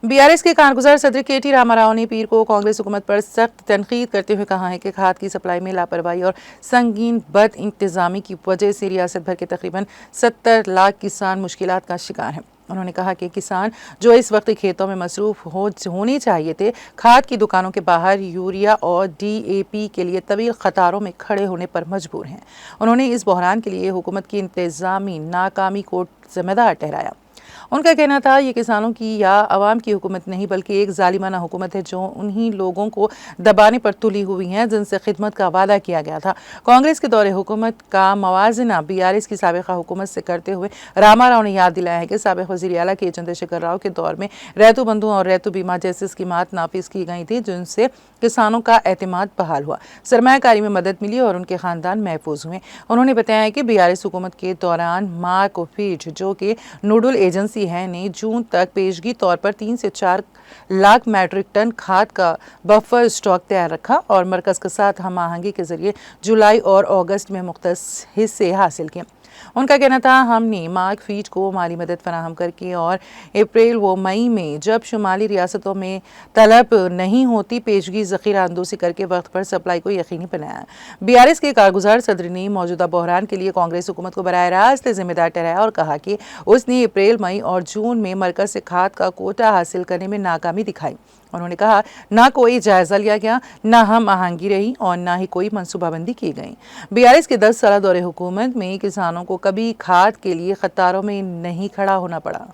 BRS के कारगुजार सदर के टी रामा राव ने पीर को कांग्रेस हुकूमत पर सख्त तनकीद करते हुए कहा है कि खाद की सप्लाई में लापरवाही और संगीन बद इंतजामी की वजह से रियासत भर के तकरीबन 70 लाख किसान मुश्किलात का शिकार हैं। उन्होंने कहा कि किसान जो इस वक्त खेतों में मसरूफ होने चाहिए थे, खाद की दुकानों के बाहर यूरिया और DAP के लिए तवील कतारों में खड़े होने पर मजबूर हैं। उन्होंने इस बहरान के लिए हुकूमत की इंतजामी नाकामी को जिम्मेदार ठहराया। उनका कहना था ये किसानों की या अवाम की हुकूमत नहीं बल्कि एक जालिमाना हुकूमत है जो उन्हीं लोगों को दबाने पर तुली हुई है जिनसे खिदमत का वादा किया गया था। कांग्रेस के दौरे हुकूमत का मवाजना बीआरएस की साबिका हुकूमत से करते हुए रामा राव ने याद दिलाया है कि साबिक वज़ीर आला के चंद्रशेखर राव के दौर में रैतु बंधु और रैतु बीमा जैसी स्कीमात नाफिज की गई थी जिनसे किसानों का एतमाद बहाल हुआ, सरमायाकारी में मदद मिली और उनके खानदान महफूज हुए। उन्होंने बताया कि बीआरएस हुकूमत के दौरान मार्कफीड जो कि नोडल एजेंसी है ने जून तक पेशगी तौर पर 3 से 4 लाख मैट्रिक टन खाद का बफर स्टॉक तैयार रखा और मरकज के साथ हम आहंगी के जरिए जुलाई और अगस्त में मुख्तलिफ हिस्से हासिल किए। उनका कहना था हमने मार्क फीड को माली मदद फराहम करके और अप्रैल व मई में जब शुमाली रियासतों में तलब नहीं होती पेशगी ज़ख़ीरा अंदोज़ी करके वक्त पर सप्लाई को यकीनी बनाया। बीआरएस के कारगुजार सदर ने मौजूदा बहरान के लिए कांग्रेस हुकूमत को बराह रास्त जिम्मेदार ठहराया और कहा कि उसने अप्रैल मई और जून में मरकज से खाद का कोटा हासिल करने में नाकामी दिखाई। उन्होंने कहा ना कोई जायजा लिया गया, ना हम आहंगी रही और ना ही कोई मनसूबाबंदी की गई। बीआरएस के 10 साल दौरे हुकूमत में किसानों को कभी खाद के लिए कतारों में नहीं खड़ा होना पड़ा।